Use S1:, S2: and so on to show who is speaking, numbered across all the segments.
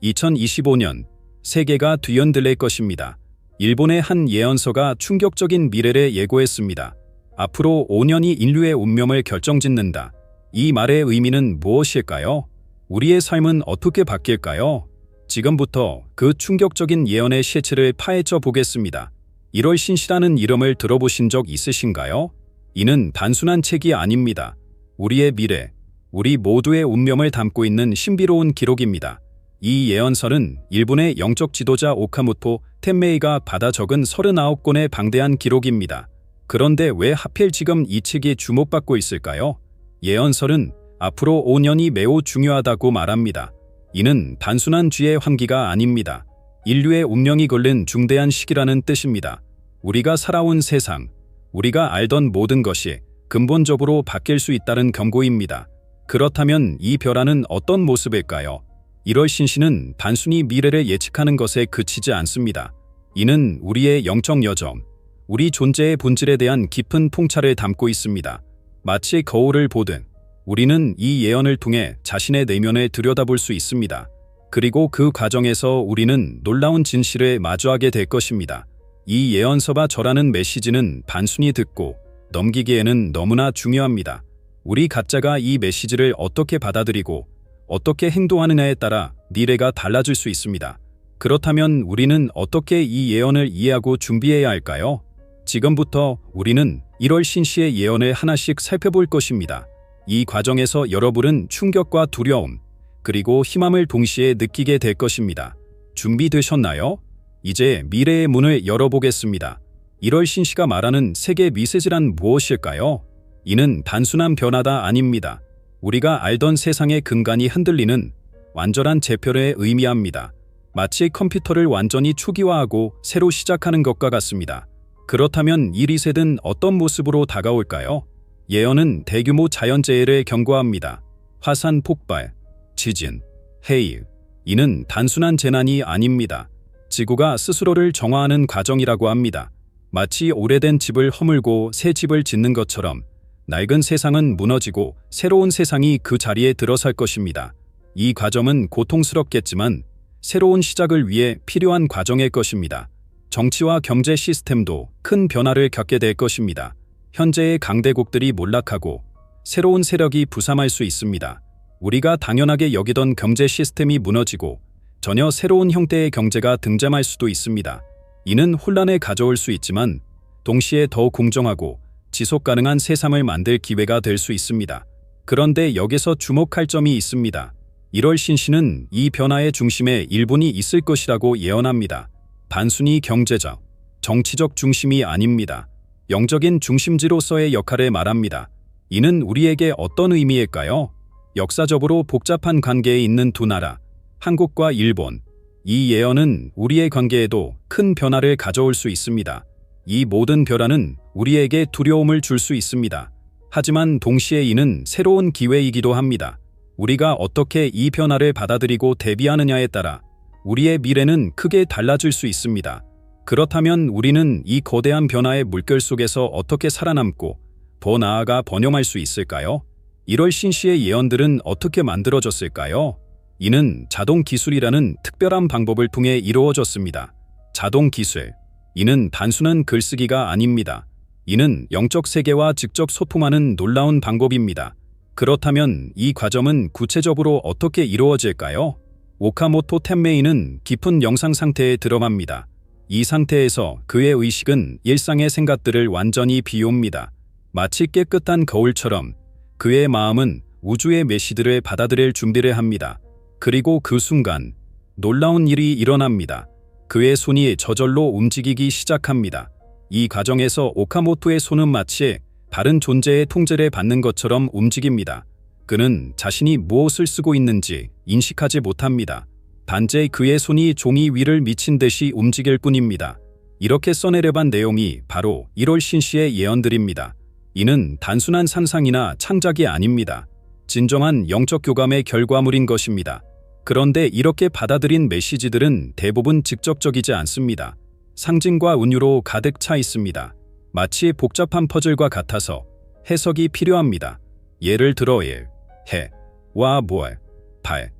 S1: 2025년 세계가 뒤흔들릴 것입니다. 일본의 한 예언서가 충격적인 미래를 예고했습니다. 앞으로 5년이 인류의 운명을 결정짓는다. 이 말의 의미는 무엇일까요? 우리의 삶은 어떻게 바뀔까요? 지금부터 그 충격적인 예언의 실체를 파헤쳐 보겠습니다. 1월 신시라는 이름을 들어보신 적 있으신가요? 이는 단순한 책이 아닙니다. 우리의 미래, 우리 모두의 운명을 담고 있는 신비로운 기록입니다. 이 예언서는 일본의 영적 지도자 오카모토 텐메이가 받아 적은 39권의 방대한 기록입니다. 그런데 왜 하필 지금 이 책이 주목받고 있을까요? 예언설은 앞으로 5년이 매우 중요하다고 말합니다. 이는 단순한 쥐의 환기가 아닙니다. 인류의 운명이 걸린 중대한 시기라는 뜻입니다. 우리가 살아온 세상, 우리가 알던 모든 것이 근본적으로 바뀔 수 있다는 경고입니다. 그렇다면 이 변화는 어떤 모습일까요? 1월 신시는 단순히 미래를 예측하는 것에 그치지 않습니다. 이는 우리의 영적 여정, 우리 존재의 본질에 대한 깊은 통찰을 담고 있습니다. 마치 거울을 보듯 우리는 이 예언을 통해 자신의 내면을 들여다볼 수 있습니다. 그리고 그 과정에서 우리는 놀라운 진실을 마주하게 될 것입니다. 이 예언서가 전하는 메시지는 단순히 듣고 넘기기에는 너무나 중요합니다. 우리 각자가 이 메시지를 어떻게 받아들이고 어떻게 행동하느냐에 따라 미래가 달라질 수 있습니다. 그렇다면 우리는 어떻게 이 예언을 이해하고 준비해야 할까요? 지금부터 우리는 1월 신시의 예언을 하나씩 살펴볼 것입니다. 이 과정에서 여러분은 충격과 두려움, 그리고 희망을 동시에 느끼게 될 것입니다. 준비되셨나요? 이제 미래의 문을 열어보겠습니다. 1월 신시가 말하는 세계 메시지란 무엇일까요? 이는 단순한 변화가 아닙니다. 우리가 알던 세상의 근간이 흔들리는 완전한 재편을 의미합니다. 마치 컴퓨터를 완전히 초기화하고 새로 시작하는 것과 같습니다. 그렇다면 이 리셋은 어떤 모습으로 다가올까요? 예언은 대규모 자연재해를 경고합니다. 화산 폭발, 지진, 해일. 이는 단순한 재난이 아닙니다. 지구가 스스로를 정화하는 과정이라고 합니다. 마치 오래된 집을 허물고 새 집을 짓는 것처럼 낡은 세상은 무너지고 새로운 세상이 그 자리에 들어설 것입니다. 이 과정은 고통스럽겠지만 새로운 시작을 위해 필요한 과정일 것입니다. 정치와 경제 시스템도 큰 변화를 겪게 될 것입니다. 현재의 강대국들이 몰락하고 새로운 세력이 부상할 수 있습니다. 우리가 당연하게 여기던 경제 시스템이 무너지고 전혀 새로운 형태의 경제가 등장할 수도 있습니다. 이는 혼란을 가져올 수 있지만 동시에 더 공정하고 지속 가능한 세상을 만들 기회가 될 수 있습니다. 그런데 여기서 주목할 점이 있습니다. 1월 신시는 이 변화의 중심에 일본이 있을 것이라고 예언합니다. 단순히 경제적, 정치적 중심이 아닙니다. 영적인 중심지로서의 역할을 말합니다. 이는 우리에게 어떤 의미일까요? 역사적으로 복잡한 관계에 있는 두 나라, 한국과 일본. 이 예언은 우리의 관계에도 큰 변화를 가져올 수 있습니다. 이 모든 변화는 우리에게 두려움을 줄 수 있습니다. 하지만 동시에 이는 새로운 기회이기도 합니다. 우리가 어떻게 이 변화를 받아들이고 대비하느냐에 따라 우리의 미래는 크게 달라질 수 있습니다. 그렇다면 우리는 이 거대한 변화의 물결 속에서 어떻게 살아남고 더 나아가 번영할 수 있을까요? 1월 신시의 예언들은 어떻게 만들어졌을까요? 이는 자동 기술이라는 특별한 방법을 통해 이루어졌습니다. 자동 기술. 이는 단순한 글쓰기가 아닙니다. 이는 영적 세계와 직접 소통하는 놀라운 방법입니다. 그렇다면 이 과정은 구체적으로 어떻게 이루어질까요? 오카모토 텐메이는 깊은 영상 상태에 들어갑니다. 이 상태에서 그의 의식은 일상의 생각들을 완전히 비웁니다. 마치 깨끗한 거울처럼 그의 마음은 우주의 메시지를 받아들일 준비를 합니다. 그리고 그 순간 놀라운 일이 일어납니다. 그의 손이 저절로 움직이기 시작합니다. 이 과정에서 오카모토의 손은 마치 다른 존재의 통제를 받는 것처럼 움직입니다. 그는 자신이 무엇을 쓰고 있는지 인식하지 못합니다. 단지 그의 손이 종이 위를 미친 듯이 움직일 뿐입니다. 이렇게 써내려간 내용이 바로 1월 신시의 예언들입니다. 이는 단순한 상상이나 창작이 아닙니다. 진정한 영적 교감의 결과물인 것입니다. 그런데 이렇게 받아들인 메시지들은 대부분 직접적이지 않습니다. 상징과 은유로 가득 차 있습니다. 마치 복잡한 퍼즐과 같아서 해석이 필요합니다. 예를 들어 일, 해, 와, 뭘, 발.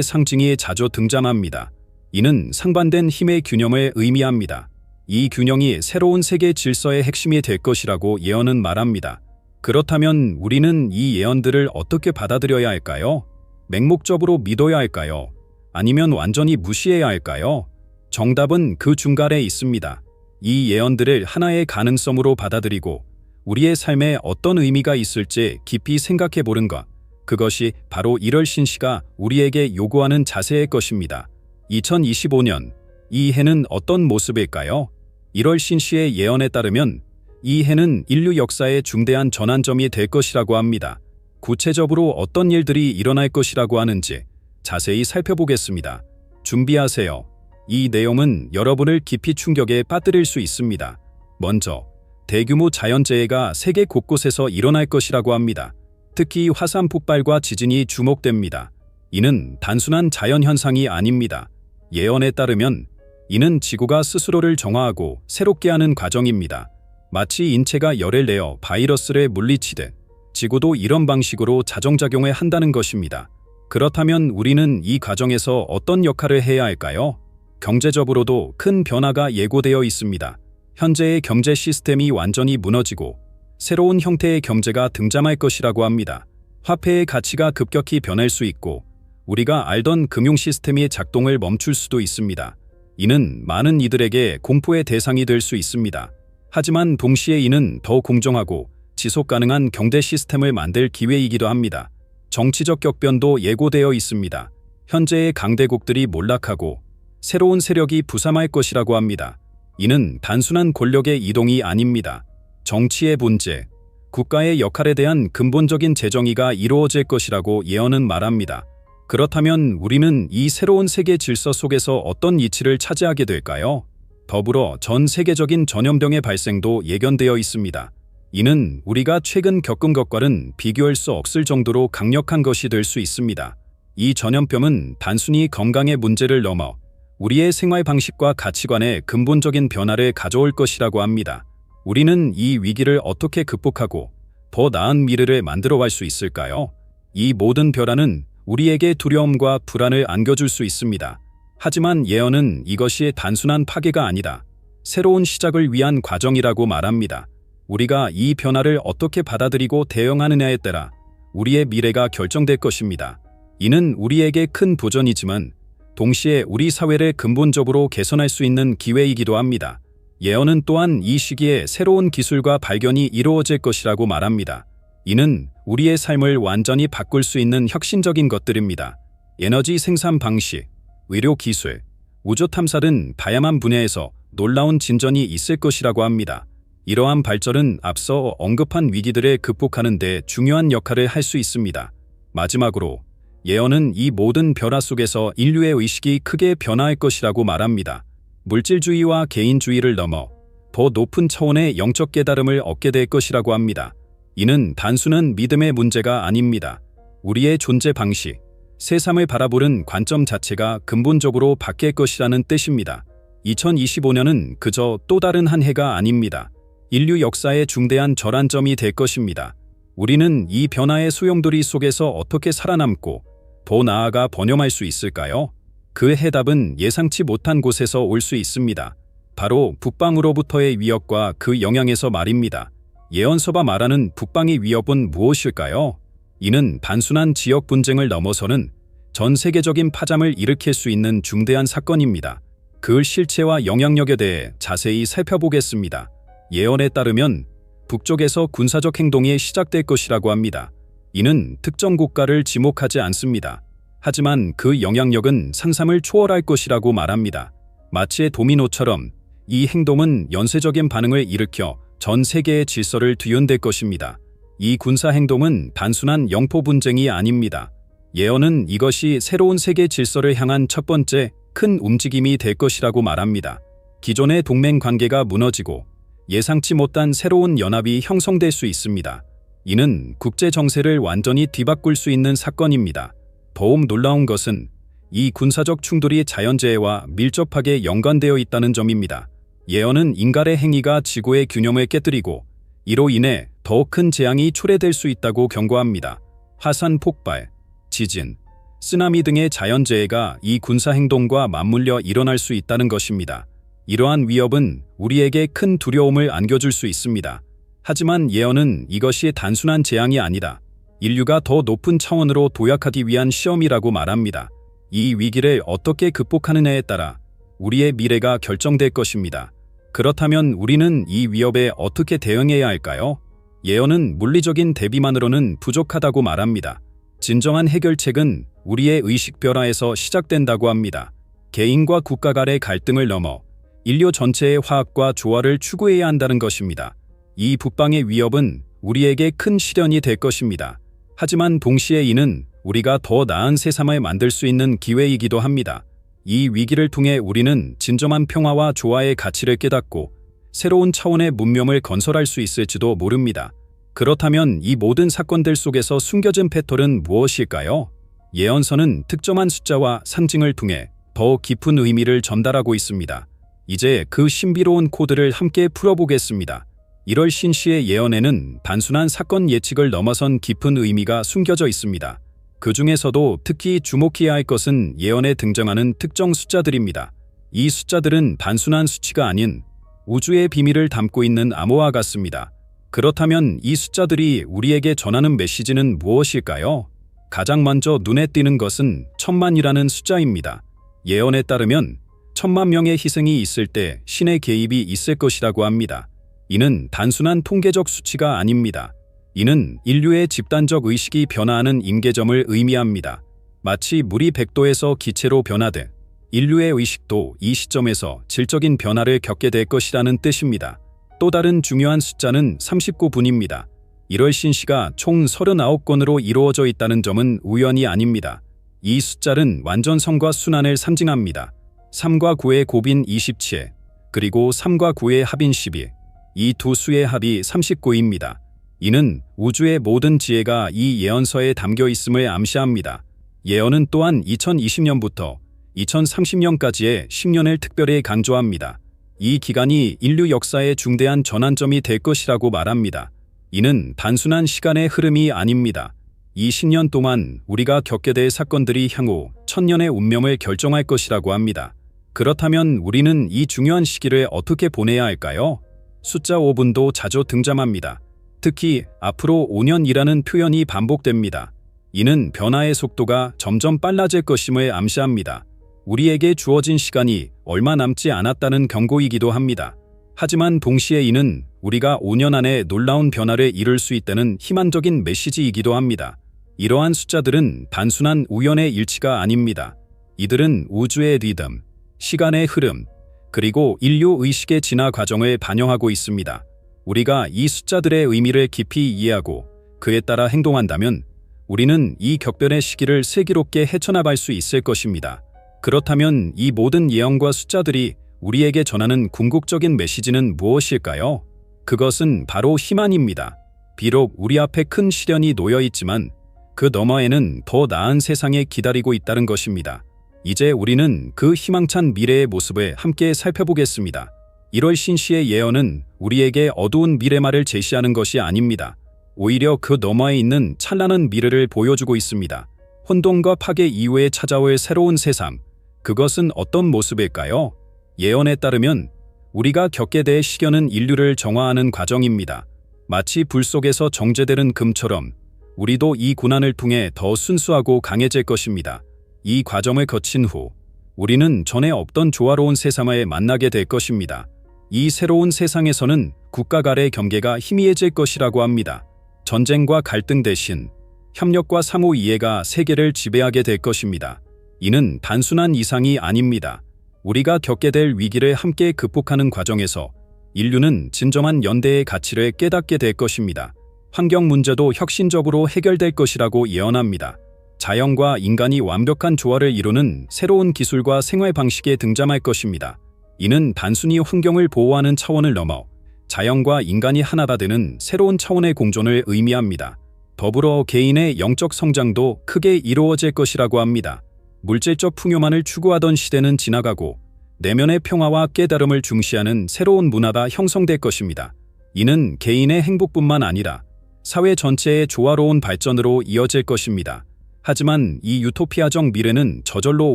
S1: 상징이 자주 등장합니다. 이는 상반된 힘의 균형을 의미합니다. 이 균형이 새로운 세계 질서의 핵심이 될 것이라고 예언은 말합니다. 그렇다면 우리는 이 예언들을 어떻게 받아들여야 할까요? 맹목적으로 믿어야 할까요? 아니면 완전히 무시해야 할까요? 정답은 그 중간에 있습니다. 이 예언들을 하나의 가능성으로 받아들이고 우리의 삶에 어떤 의미가 있을지 깊이 생각해 보는 것, 그것이 바로 1월 신시가 우리에게 요구하는 자세일 것입니다. 2025년, 이 해는 어떤 모습일까요? 1월 신시의 예언에 따르면 이 해는 인류 역사의 중대한 전환점이 될 것이라고 합니다. 구체적으로 어떤 일들이 일어날 것이라고 하는지 자세히 살펴보겠습니다. 준비하세요. 이 내용은 여러분을 깊이 충격에 빠뜨릴 수 있습니다. 먼저, 대규모 자연재해가 세계 곳곳에서 일어날 것이라고 합니다. 특히 화산 폭발과 지진이 주목됩니다. 이는 단순한 자연현상이 아닙니다. 예언에 따르면 이는 지구가 스스로를 정화하고 새롭게 하는 과정입니다. 마치 인체가 열을 내어 바이러스를 물리치듯 지구도 이런 방식으로 자정작용을 한다는 것입니다. 그렇다면 우리는 이 과정에서 어떤 역할을 해야 할까요? 경제적으로도 큰 변화가 예고되어 있습니다. 현재의 경제 시스템이 완전히 무너지고 새로운 형태의 경제가 등장할 것이라고 합니다. 화폐의 가치가 급격히 변할 수 있고 우리가 알던 금융 시스템의 작동을 멈출 수도 있습니다. 이는 많은 이들에게 공포의 대상이 될 수 있습니다. 하지만 동시에 이는 더 공정하고 지속 가능한 경제 시스템을 만들 기회이기도 합니다. 정치적 격변도 예고되어 있습니다. 현재의 강대국들이 몰락하고 새로운 세력이 부상할 것이라고 합니다. 이는 단순한 권력의 이동이 아닙니다. 정치의 문제, 국가의 역할에 대한 근본적인 재정의가 이루어질 것이라고 예언은 말합니다. 그렇다면 우리는 이 새로운 세계 질서 속에서 어떤 위치를 차지하게 될까요? 더불어 전 세계적인 전염병의 발생도 예견되어 있습니다. 이는 우리가 최근 겪은 것과는 비교할 수 없을 정도로 강력한 것이 될 수 있습니다. 이 전염병은 단순히 건강의 문제를 넘어 우리의 생활 방식과 가치관에 근본적인 변화를 가져올 것이라고 합니다. 우리는 이 위기를 어떻게 극복하고 더 나은 미래를 만들어갈 수 있을까요? 이 모든 변화는 우리에게 두려움과 불안을 안겨줄 수 있습니다. 하지만 예언은 이것이 단순한 파괴가 아니다. 새로운 시작을 위한 과정이라고 말합니다. 우리가 이 변화를 어떻게 받아들이고 대응하느냐에 따라 우리의 미래가 결정될 것입니다. 이는 우리에게 큰 도전이지만 동시에 우리 사회를 근본적으로 개선할 수 있는 기회이기도 합니다. 예언은 또한 이 시기에 새로운 기술과 발견이 이루어질 것이라고 말합니다. 이는 우리의 삶을 완전히 바꿀 수 있는 혁신적인 것들입니다. 에너지 생산 방식, 의료 기술, 우주 탐사 등 다양한 분야에서 놀라운 진전이 있을 것이라고 합니다. 이러한 발전은 앞서 언급한 위기들을 극복하는 데 중요한 역할을 할 수 있습니다. 마지막으로 예언은 이 모든 변화 속에서 인류의 의식이 크게 변화할 것이라고 말합니다. 물질주의와 개인주의를 넘어 더 높은 차원의 영적 깨달음을 얻게 될 것이라고 합니다. 이는 단순한 믿음의 문제가 아닙니다. 우리의 존재 방식, 세상을 바라보는 관점 자체가 근본적으로 바뀔 것이라는 뜻입니다. 2025년은 그저 또 다른 한 해가 아닙니다. 인류 역사의 중대한 전환점이 될 것입니다. 우리는 이 변화의 소용돌이 속에서 어떻게 살아남고 더 나아가 번영할 수 있을까요? 그 해답은 예상치 못한 곳에서 올 수 있습니다. 바로 북방으로부터의 위협과 그 영향에서 말입니다. 예언서가 말하는 북방의 위협은 무엇일까요? 이는 단순한 지역 분쟁을 넘어서는 전 세계적인 파장을 일으킬 수 있는 중대한 사건입니다. 그 실체와 영향력에 대해 자세히 살펴보겠습니다. 예언에 따르면 북쪽에서 군사적 행동이 시작될 것이라고 합니다. 이는 특정 국가를 지목하지 않습니다. 하지만 그 영향력은 상상을 초월할 것이라고 말합니다. 마치 도미노처럼 이 행동은 연쇄적인 반응을 일으켜 전 세계의 질서를 뒤흔들 것입니다. 이 군사 행동은 단순한 영토 분쟁이 아닙니다. 예언은 이것이 새로운 세계 질서를 향한 첫 번째 큰 움직임이 될 것이라고 말합니다. 기존의 동맹 관계가 무너지고 예상치 못한 새로운 연합이 형성될 수 있습니다. 이는 국제 정세를 완전히 뒤바꿀 수 있는 사건입니다. 더욱 놀라운 것은 이 군사적 충돌이 자연재해와 밀접하게 연관되어 있다는 점입니다. 예언은 인간의 행위가 지구의 균형을 깨뜨리고 이로 인해 더 큰 재앙이 초래될 수 있다고 경고합니다. 화산 폭발, 지진, 쓰나미 등의 자연재해가 이 군사행동과 맞물려 일어날 수 있다는 것입니다. 이러한 위협은 우리에게 큰 두려움을 안겨줄 수 있습니다. 하지만 예언은 이것이 단순한 재앙이 아니다. 인류가 더 높은 차원으로 도약하기 위한 시험이라고 말합니다. 이 위기를 어떻게 극복하느냐에 따라 우리의 미래가 결정될 것입니다. 그렇다면 우리는 이 위협에 어떻게 대응해야 할까요? 예언은 물리적인 대비만으로는 부족하다고 말합니다. 진정한 해결책은 우리의 의식 변화에서 시작된다고 합니다. 개인과 국가 간의 갈등을 넘어 인류 전체의 화합과 조화를 추구해야 한다는 것입니다. 이 북방의 위협은 우리에게 큰 시련이 될 것입니다. 하지만 동시에 이는 우리가 더 나은 세상을 만들 수 있는 기회이기도 합니다. 이 위기를 통해 우리는 진정한 평화와 조화의 가치를 깨닫고 새로운 차원의 문명을 건설할 수 있을지도 모릅니다. 그렇다면 이 모든 사건들 속에서 숨겨진 패턴은 무엇일까요? 예언서는 특정한 숫자와 상징을 통해 더 깊은 의미를 전달하고 있습니다. 이제 그 신비로운 코드를 함께 풀어보겠습니다. 1월 신씨의 예언에는 단순한 사건 예측을 넘어선 깊은 의미가 숨겨져 있습니다. 그 중에서도 특히 주목해야 할 것은 예언에 등장하는 특정 숫자들입니다. 이 숫자들은 단순한 수치가 아닌 우주의 비밀을 담고 있는 암호와 같습니다. 그렇다면 이 숫자들이 우리에게 전하는 메시지는 무엇일까요? 가장 먼저 눈에 띄는 것은 1000만이라는 숫자입니다. 예언에 따르면 1000만 명의 희생이 있을 때 신의 개입이 있을 것이라고 합니다. 이는 단순한 통계적 수치가 아닙니다. 이는 인류의 집단적 의식이 변화하는 임계점을 의미합니다. 마치 물이 100도에서 기체로 변화돼 인류의 의식도 이 시점에서 질적인 변화를 겪게 될 것이라는 뜻입니다. 또 다른 중요한 숫자는 39분입니다. 1월 신씨가 총 39건으로 이루어져 있다는 점은 우연이 아닙니다. 이 숫자는 완전성과 순환을 상징합니다. 3과 9의 곱인 27, 그리고 3과 9의 합인 12, 이 두 수의 합이 39입니다. 이는 우주의 모든 지혜가 이 예언서에 담겨 있음을 암시합니다. 예언은 또한 2020년부터 2030년까지의 10년을 특별히 강조합니다. 이 기간이 인류 역사의 중대한 전환점이 될 것이라고 말합니다. 이는 단순한 시간의 흐름이 아닙니다. 이 10년 동안 우리가 겪게 될 사건들이 향후 1000년의 운명을 결정할 것이라고 합니다. 그렇다면 우리는 이 중요한 시기를 어떻게 보내야 할까요? 숫자 5분도 자주 등장합니다. 특히 앞으로 5년이라는 표현이 반복됩니다. 이는 변화의 속도가 점점 빨라질 것임을 암시합니다. 우리에게 주어진 시간이 얼마 남지 않았다는 경고이기도 합니다. 하지만 동시에 이는 우리가 5년 안에 놀라운 변화를 이룰 수 있다는 희망적인 메시지이기도 합니다. 이러한 숫자들은 단순한 우연의 일치가 아닙니다. 이들은 우주의 리듬, 시간의 흐름, 그리고 인류 의식의 진화 과정을 반영하고 있습니다. 우리가 이 숫자들의 의미를 깊이 이해하고 그에 따라 행동한다면 우리는 이 격변의 시기를 슬기롭게 헤쳐나갈 수 있을 것입니다. 그렇다면 이 모든 예언과 숫자들이 우리에게 전하는 궁극적인 메시지는 무엇일까요? 그것은 바로 희망입니다. 비록 우리 앞에 큰 시련이 놓여 있지만 그 너머에는 더 나은 세상이 기다리고 있다는 것입니다. 이제 우리는 그 희망찬 미래의 모습을 함께 살펴보겠습니다. 1월 신씨의 예언은 우리에게 어두운 미래말을 제시하는 것이 아닙니다. 오히려 그 너머에 있는 찬란한 미래를 보여주고 있습니다. 혼돈과 파괴 이후에 찾아올 새로운 세상, 그것은 어떤 모습일까요? 예언에 따르면 우리가 겪게 될 시련은 인류를 정화하는 과정입니다. 마치 불 속에서 정제되는 금처럼 우리도 이 고난을 통해 더 순수하고 강해질 것입니다. 이 과정을 거친 후 우리는 전에 없던 조화로운 세상을 만나게 될 것입니다. 이 새로운 세상에서는 국가 간의 경계가 희미해질 것이라고 합니다. 전쟁과 갈등 대신 협력과 상호 이해가 세계를 지배하게 될 것입니다. 이는 단순한 이상이 아닙니다. 우리가 겪게 될 위기를 함께 극복하는 과정에서 인류는 진정한 연대의 가치를 깨닫게 될 것입니다. 환경 문제도 혁신적으로 해결될 것이라고 예언합니다. 자연과 인간이 완벽한 조화를 이루는 새로운 기술과 생활 방식에 등장할 것입니다. 이는 단순히 환경을 보호하는 차원을 넘어 자연과 인간이 하나가 되는 새로운 차원의 공존을 의미합니다. 더불어 개인의 영적 성장도 크게 이루어질 것이라고 합니다. 물질적 풍요만을 추구하던 시대는 지나가고 내면의 평화와 깨달음을 중시하는 새로운 문화가 형성될 것입니다. 이는 개인의 행복뿐만 아니라 사회 전체의 조화로운 발전으로 이어질 것입니다. 하지만 이 유토피아적 미래는 저절로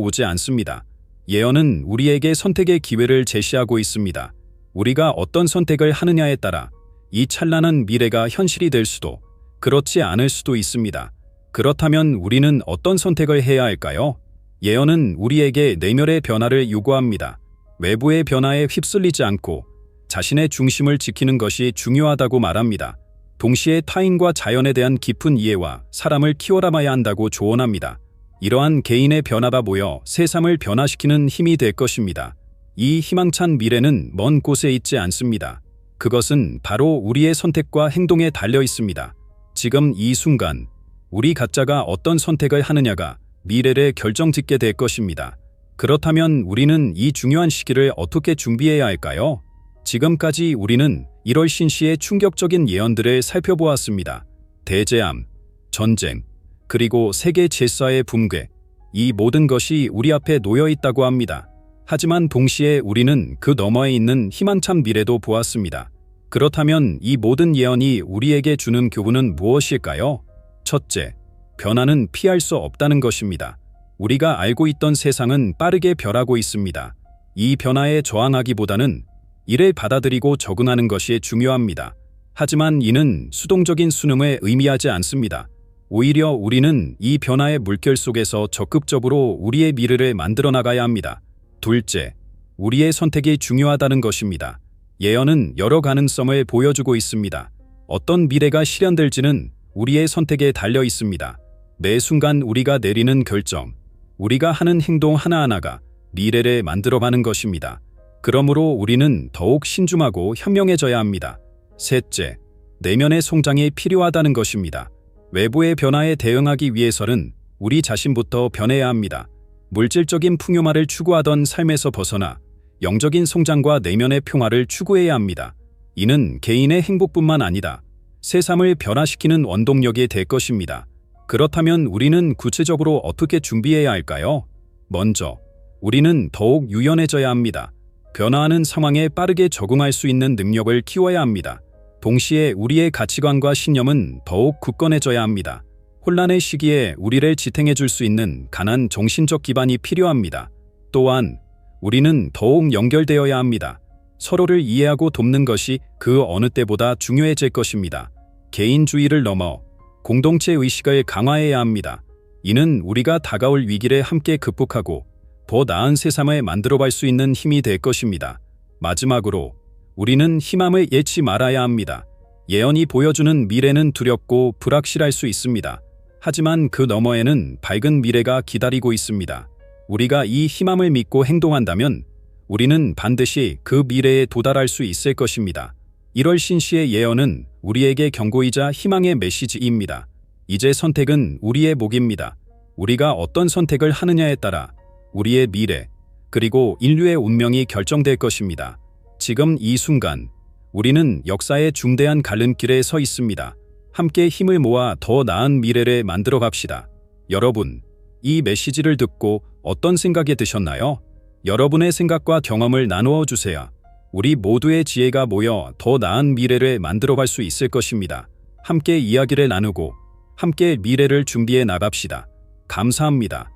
S1: 오지 않습니다. 예언은 우리에게 선택의 기회를 제시하고 있습니다. 우리가 어떤 선택을 하느냐에 따라 이 찬란한 미래가 현실이 될 수도, 그렇지 않을 수도 있습니다. 그렇다면 우리는 어떤 선택을 해야 할까요? 예언은 우리에게 내면의 변화를 요구합니다. 외부의 변화에 휩쓸리지 않고 자신의 중심을 지키는 것이 중요하다고 말합니다. 동시에 타인과 자연에 대한 깊은 이해와 사람을 키워나가야 한다고 조언합니다. 이러한 개인의 변화가 모여 세상을 변화시키는 힘이 될 것입니다. 이 희망찬 미래는 먼 곳에 있지 않습니다. 그것은 바로 우리의 선택과 행동에 달려 있습니다. 지금 이 순간 우리 각자가 어떤 선택을 하느냐가 미래를 결정짓게 될 것입니다. 그렇다면 우리는 이 중요한 시기를 어떻게 준비해야 할까요? 지금까지 우리는 1월 신시의 충격적인 예언들을 살펴보았습니다. 대재앙, 전쟁, 그리고 세계 질서의 붕괴, 이 모든 것이 우리 앞에 놓여 있다고 합니다. 하지만 동시에 우리는 그 너머에 있는 희망찬 미래도 보았습니다. 그렇다면 이 모든 예언이 우리에게 주는 교훈은 무엇일까요? 첫째, 변화는 피할 수 없다는 것입니다. 우리가 알고 있던 세상은 빠르게 변하고 있습니다. 이 변화에 저항하기보다는 이를 받아들이고 적응하는 것이 중요합니다. 하지만 이는 수동적인 순응을 의미하지 않습니다. 오히려 우리는 이 변화의 물결 속에서 적극적으로 우리의 미래를 만들어 나가야 합니다. 둘째, 우리의 선택이 중요하다는 것입니다. 예언은 여러 가능성을 보여주고 있습니다. 어떤 미래가 실현될지는 우리의 선택에 달려 있습니다. 매 순간 우리가 내리는 결정, 우리가 하는 행동 하나하나가 미래를 만들어가는 것입니다. 그러므로 우리는 더욱 신중하고 현명해져야 합니다. 셋째, 내면의 성장이 필요하다는 것입니다. 외부의 변화에 대응하기 위해서는 우리 자신부터 변해야 합니다. 물질적인 풍요만을 추구하던 삶에서 벗어나 영적인 성장과 내면의 평화를 추구해야 합니다. 이는 개인의 행복뿐만 아니라 세상을 변화시키는 원동력이 될 것입니다. 그렇다면 우리는 구체적으로 어떻게 준비해야 할까요? 먼저, 우리는 더욱 유연해져야 합니다. 변화하는 상황에 빠르게 적응할 수 있는 능력을 키워야 합니다. 동시에 우리의 가치관과 신념은 더욱 굳건해져야 합니다. 혼란의 시기에 우리를 지탱해 줄 수 있는 강한 정신적 기반이 필요합니다. 또한 우리는 더욱 연결되어야 합니다. 서로를 이해하고 돕는 것이 그 어느 때보다 중요해질 것입니다. 개인주의를 넘어 공동체 의식을 강화해야 합니다. 이는 우리가 다가올 위기를 함께 극복하고 더 나은 세상을 만들어갈 수 있는 힘이 될 것입니다. 마지막으로 우리는 희망을 잃지 말아야 합니다. 예언이 보여주는 미래는 두렵고 불확실할 수 있습니다. 하지만 그 너머에는 밝은 미래가 기다리고 있습니다. 우리가 이 희망을 믿고 행동한다면 우리는 반드시 그 미래에 도달할 수 있을 것입니다. 1월 신시의 예언은 우리에게 경고이자 희망의 메시지입니다. 이제 선택은 우리의 몫입니다. 우리가 어떤 선택을 하느냐에 따라 우리의 미래, 그리고 인류의 운명이 결정될 것입니다. 지금 이 순간, 우리는 역사의 중대한 갈림길에 서 있습니다. 함께 힘을 모아 더 나은 미래를 만들어 갑시다. 여러분, 이 메시지를 듣고 어떤 생각이 드셨나요? 여러분의 생각과 경험을 나누어 주세요. 우리 모두의 지혜가 모여 더 나은 미래를 만들어 갈 수 있을 것입니다. 함께 이야기를 나누고 함께 미래를 준비해 나갑시다. 감사합니다.